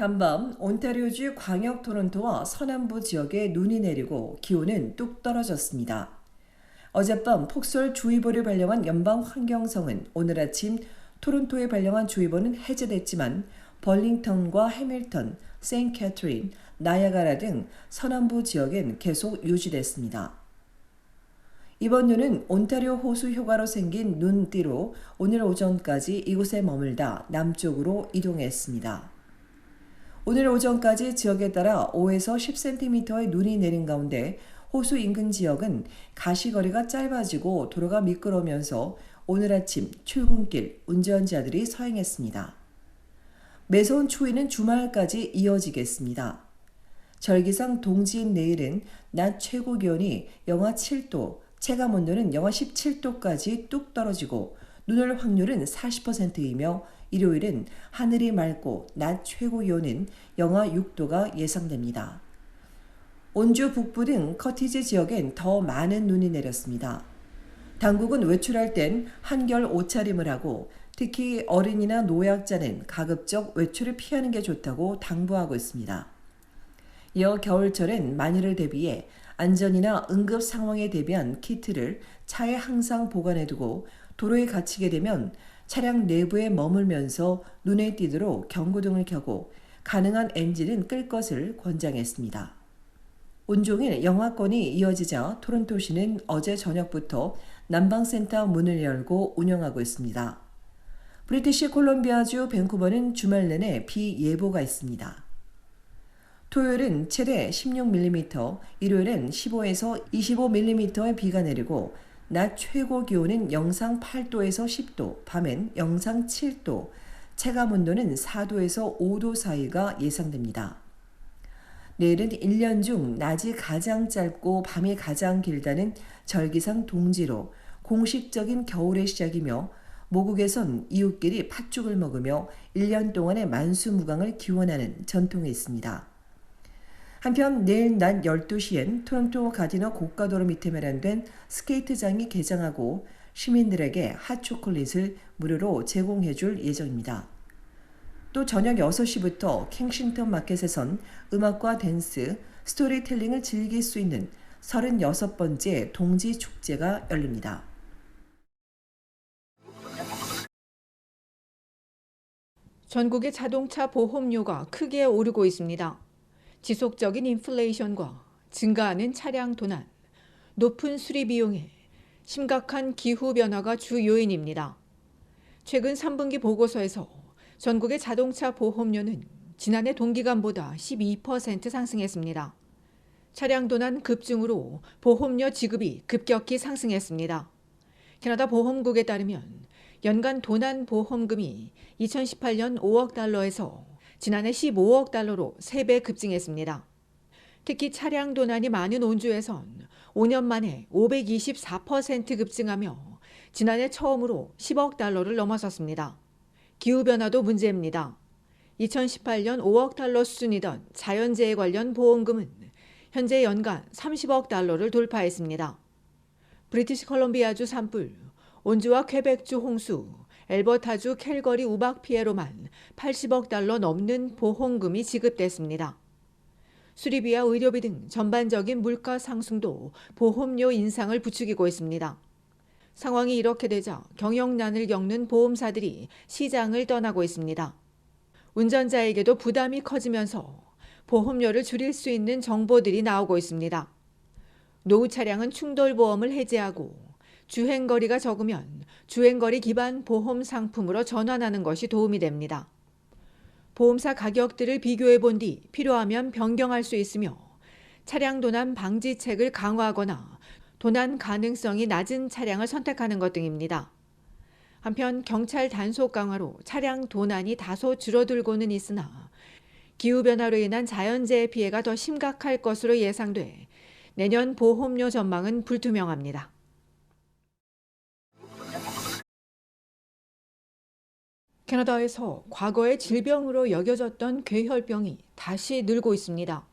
간밤 온타리오주 광역 토론토와 서남부 지역에 눈이 내리고 기온은 뚝 떨어졌습니다. 어젯밤 폭설주의보를 발령한 연방환경성은 오늘 아침 토론토에 발령한 주의보는 해제됐지만 벌링턴과 해밀턴, 세인트 캐트린, 나야가라 등 서남부 지역엔 계속 유지됐습니다. 이번 눈은 온타리오 호수 효과로 생긴 눈띠로 오늘 오전까지 이곳에 머물다 남쪽으로 이동했습니다. 오늘 오전까지 지역에 따라 5에서 10cm의 눈이 내린 가운데 호수 인근 지역은 가시거리가 짧아지고 도로가 미끄러우면서 오늘 아침 출근길 운전자들이 서행했습니다. 매서운 추위는 주말까지 이어지겠습니다. 절기상 동지인 내일은 낮 최고 기온이 영하 7도, 체감온도는 영하 17도까지 뚝 떨어지고 눈 올 확률은 40%이며 일요일은 하늘이 맑고 낮 최고 기온은 영하 6도가 예상됩니다. 온주 북부 등 커티지 지역엔 더 많은 눈이 내렸습니다. 당국은 외출할 땐 한결 옷차림을 하고 특히 어린이나 노약자는 가급적 외출을 피하는 게 좋다고 당부하고 있습니다. 이어 겨울철엔 만일을 대비해 안전이나 응급 상황에 대비한 키트를 차에 항상 보관해두고 도로에 갇히게 되면 차량 내부에 머물면서 눈에 띄도록 경고등을 켜고 가능한 엔진은 끌 것을 권장했습니다. 온종일 영하권이 이어지자 토론토시는 어제 저녁부터 난방센터 문을 열고 운영하고 있습니다. 브리티시 콜롬비아주 밴쿠버는 주말 내내 비 예보가 있습니다. 토요일은 최대 16mm, 일요일은 15에서 25mm의 비가 내리고 낮 최고 기온은 영상 8도에서 10도, 밤엔 영상 7도, 체감온도는 4도에서 5도 사이가 예상됩니다. 내일은 1년 중 낮이 가장 짧고 밤이 가장 길다는 절기상 동지로 공식적인 겨울의 시작이며 모국에선 이웃끼리 팥죽을 먹으며 1년 동안의 만수무강을 기원하는 전통이 있습니다. 한편 내일 낮 12시엔 토론토 가디너 고가도로 밑에 마련된 스케이트장이 개장하고 시민들에게 핫초콜릿을 무료로 제공해줄 예정입니다. 또 저녁 6시부터 캥싱턴 마켓에선 음악과 댄스, 스토리텔링을 즐길 수 있는 36번째 동지 축제가 열립니다. 전국의 자동차 보험료가 크게 오르고 있습니다. 지속적인 인플레이션과 증가하는 차량 도난, 높은 수리 비용에 심각한 기후변화가 주 요인입니다. 최근 3분기 보고서에서 전국의 자동차 보험료는 지난해 동기간보다 12% 상승했습니다. 차량 도난 급증으로 보험료 지급이 급격히 상승했습니다. 캐나다 보험국에 따르면 연간 도난 보험금이 2018년 5억 달러에서 지난해 15억 달러로 3배 급증했습니다. 특히 차량 도난이 많은 온주에선 5년 만에 524% 급증하며 지난해 처음으로 10억 달러를 넘어섰습니다. 기후변화도 문제입니다. 2018년 5억 달러 수준이던 자연재해 관련 보험금은 현재 연간 30억 달러를 돌파했습니다. 브리티시 컬럼비아주 산불, 온주와 퀘벡주 홍수, 엘버타주 캘거리 우박 피해로만 80억 달러 넘는 보험금이 지급됐습니다. 수리비와 의료비 등 전반적인 물가 상승도 보험료 인상을 부추기고 있습니다. 상황이 이렇게 되자 경영난을 겪는 보험사들이 시장을 떠나고 있습니다. 운전자에게도 부담이 커지면서 보험료를 줄일 수 있는 정보들이 나오고 있습니다. 노후 차량은 충돌보험을 해지하고 주행거리가 적으면 주행거리 기반 보험 상품으로 전환하는 것이 도움이 됩니다. 보험사 가격들을 비교해 본 뒤 필요하면 변경할 수 있으며 차량 도난 방지책을 강화하거나 도난 가능성이 낮은 차량을 선택하는 것 등입니다. 한편 경찰 단속 강화로 차량 도난이 다소 줄어들고는 있으나 기후변화로 인한 자연재해 피해가 더 심각할 것으로 예상돼 내년 보험료 전망은 불투명합니다. 캐나다에서 과거의 질병으로 여겨졌던 괴혈병이 다시 늘고 있습니다.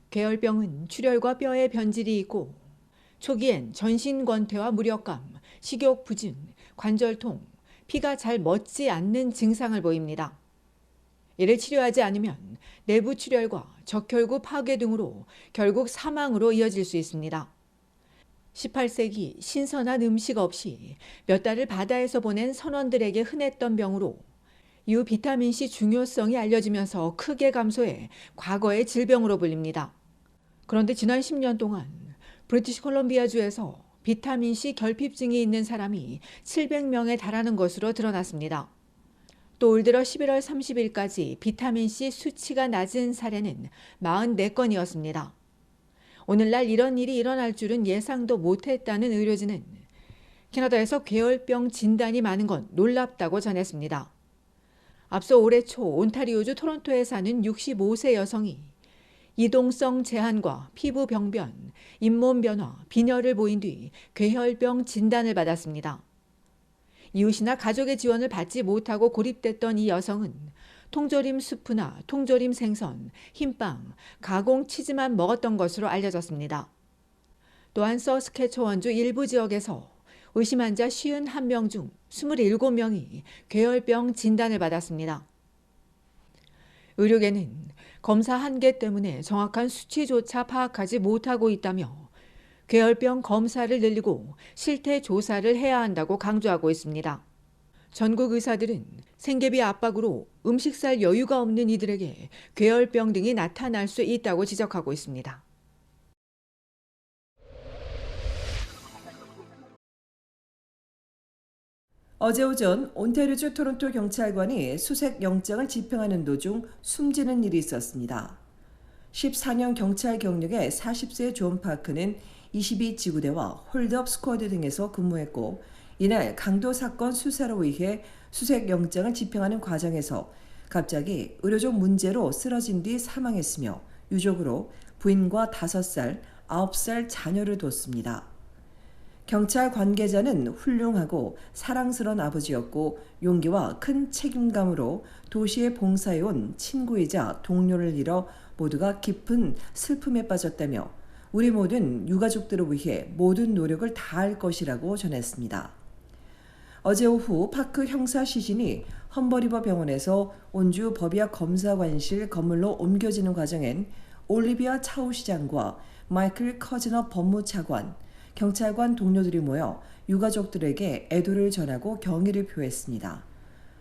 괴혈병은 출혈과 뼈에 변질이 있고 초기엔 전신 권태와 무력감, 식욕 부진, 관절통, 피가 잘 멎지 않는 증상을 보입니다. 이를 치료하지 않으면 내부 출혈과 적혈구 파괴 등으로 결국 사망으로 이어질 수 있습니다. 18세기 신선한 음식 없이 몇 달을 바다에서 보낸 선원들에게 흔했던 병으로 이후 비타민C 중요성이 알려지면서 크게 감소해 과거의 질병으로 불립니다. 그런데 지난 10년 동안 브리티시 콜롬비아주에서 비타민C 결핍증이 있는 사람이 700명에 달하는 것으로 드러났습니다. 또 올 들어 11월 30일까지 비타민C 수치가 낮은 사례는 44건이었습니다. 오늘날 이런 일이 일어날 줄은 예상도 못했다는 의료진은 캐나다에서 괴혈병 진단이 많은 건 놀랍다고 전했습니다. 앞서 올해 초 온타리오주 토론토에 사는 65세 여성이 이동성 제한과 피부 병변, 잇몸 변화, 빈혈을 보인 뒤 괴혈병 진단을 받았습니다. 이웃이나 가족의 지원을 받지 못하고 고립됐던 이 여성은 통조림 수프나 통조림 생선, 흰빵, 가공 치즈만 먹었던 것으로 알려졌습니다. 또한 서스케초원주 일부 지역에서 의심 환자 51명 중 27명이 괴혈병 진단을 받았습니다. 의료계는 검사 한계 때문에 정확한 수치조차 파악하지 못하고 있다며 괴혈병 검사를 늘리고 실태 조사를 해야 한다고 강조하고 있습니다. 전국 의사들은 생계비 압박으로 음식 살 여유가 없는 이들에게 괴혈병 등이 나타날 수 있다고 지적하고 있습니다. 어제 오전 온타리오주 토론토 경찰관이 수색 영장을 집행하는 도중 숨지는 일이 있었습니다. 14년 경찰 경력의 40세 존 파크는 22지구대와 홀드업 스쿼드 등에서 근무했고 이날 강도 사건 수사로 위해 수색 영장을 집행하는 과정에서 갑자기 의료적 문제로 쓰러진 뒤 사망했으며 유족으로 부인과 5살, 9살 자녀를 뒀습니다. 경찰 관계자는 훌륭하고 사랑스러운 아버지였고 용기와 큰 책임감으로 도시에 봉사해온 친구이자 동료를 잃어 모두가 깊은 슬픔에 빠졌다며 우리 모든 유가족들을 위해 모든 노력을 다할 것이라고 전했습니다. 어제 오후 파크 형사 시신이 험버리버 병원에서 온주 법의학 검사관실 건물로 옮겨지는 과정엔 올리비아 차우 시장과 마이클 커즈너 법무차관, 경찰관 동료들이 모여 유가족들에게 애도를 전하고 경의를 표했습니다.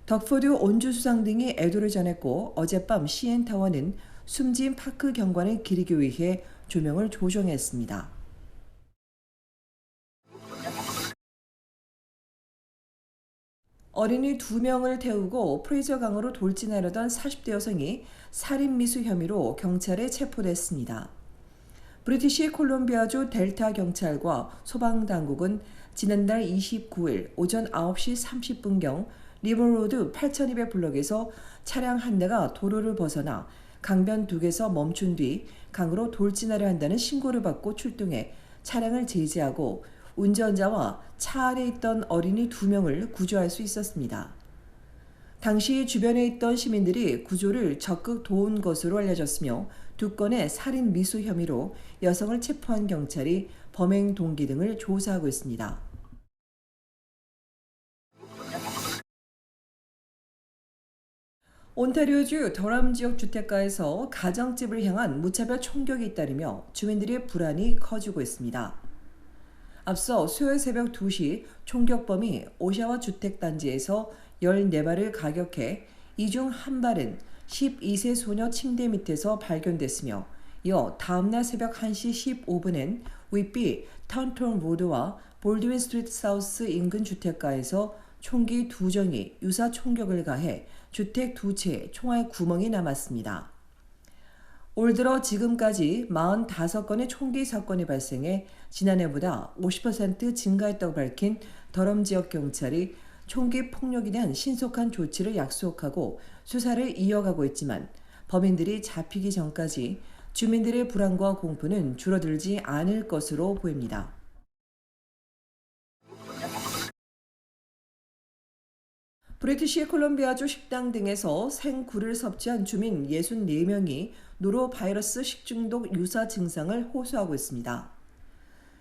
덕포드 온주수상 등이 애도를 전했고 어젯밤 CN타워는 숨진 파크 경관을 기리기 위해 조명을 조정했습니다. 어린이 2명을 태우고 프레이저 강으로 돌진하려던 40대 여성이 살인미수 혐의로 경찰에 체포됐습니다. 브리티시 콜롬비아주 델타 경찰과 소방당국은 지난달 29일 오전 9시 30분경 리버로드 8200블럭에서 차량 한 대가 도로를 벗어나 강변 2개에서 멈춘 뒤 강으로 돌진하려 한다는 신고를 받고 출동해 차량을 제지하고 운전자와 차 안에 있던 어린이 2명을 구조할 수 있었습니다. 당시 주변에 있던 시민들이 구조를 적극 도운 것으로 알려졌으며 2건의 살인 미수 혐의로 여성을 체포한 경찰이 범행 동기 등을 조사하고 있습니다. 온타리오주 더람 지역 주택가에서 가정집을 향한 무차별 총격이 잇따르며 주민들의 불안이 커지고 있습니다. 앞서 수요일 새벽 2시 총격범이 오샤와 주택단지에서 14발을 가격해 이 중 한 발은 12세 소녀 침대 밑에서 발견됐으며 이어 다음날 새벽 1시 15분엔 윗비 턴톤 로드와 볼드윈 스트리트 사우스 인근 주택가에서 총기 2정이 유사 총격을 가해 주택 2채에 총알 구멍이 남았습니다. 올 들어 지금까지 45건의 총기 사건이 발생해 지난해보다 50% 증가했다고 밝힌 더럼 지역 경찰이 총기 폭력에 대한 신속한 조치를 약속하고 수사를 이어가고 있지만 범인들이 잡히기 전까지 주민들의 불안과 공포는 줄어들지 않을 것으로 보입니다. 브리티시 콜롬비아주 식당 등에서 생굴을 섭취한 주민 64명이 노로바이러스 식중독 유사 증상을 호소하고 있습니다.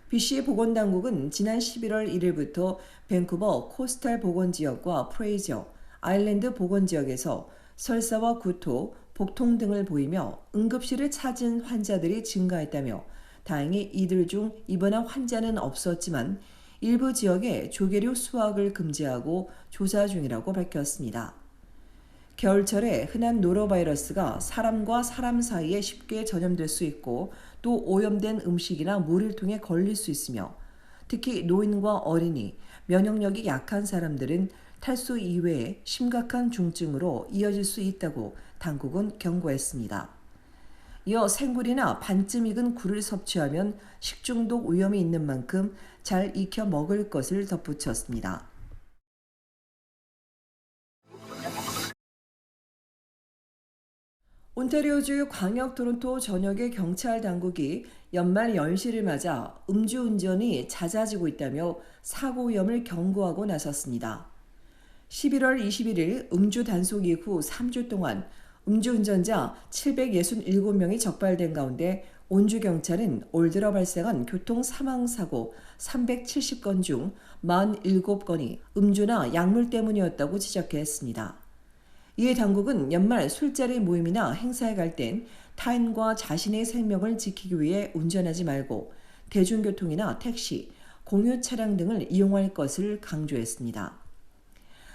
BC 보건당국은 지난 11월 1일부터 밴쿠버 코스탈 보건지역과 프레이저, 아일랜드 보건지역에서 설사와 구토, 복통 등을 보이며 응급실을 찾은 환자들이 증가했다며 다행히 이들 중 입원한 환자는 없었지만 일부 지역에 조개류 수확을 금지하고 조사 중이라고 밝혔습니다. 겨울철에 흔한 노로바이러스가 사람과 사람 사이에 쉽게 전염될 수 있고 또 오염된 음식이나 물을 통해 걸릴 수 있으며 특히 노인과 어린이, 면역력이 약한 사람들은 탈수 이외에 심각한 중증으로 이어질 수 있다고 당국은 경고했습니다. 이어 생굴이나 반쯤 익은 굴을 섭취하면 식중독 위험이 있는 만큼 잘 익혀 먹을 것을 덧붙였습니다. 온타리오주 광역 토론토 전역의 경찰 당국이 연말 연시를 맞아 음주운전이 잦아지고 있다며 사고 위험을 경고하고 나섰습니다. 11월 21일 음주 단속 이후 3주 동안 음주운전자 767명이 적발된 가운데 온주경찰은 올 들어 발생한 교통 사망사고 370건 중 47건이 음주나 약물 때문이었다고 지적했습니다. 이에 당국은 연말 술자리 모임이나 행사에 갈 땐 타인과 자신의 생명을 지키기 위해 운전하지 말고 대중교통이나 택시, 공유 차량 등을 이용할 것을 강조했습니다.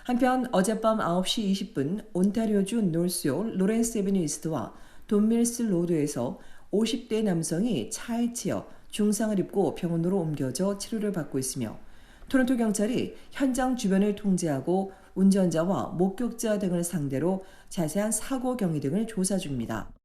한편 어젯밤 9시 20분 온타리오주 노스홀 로렌스 애비뉴 이스트와 돈밀스 로드에서 50대 남성이 차에 치여 중상을 입고 병원으로 옮겨져 치료를 받고 있으며 토론토 경찰이 현장 주변을 통제하고 운전자와 목격자 등을 상대로 자세한 사고 경위 등을 조사 중입니다.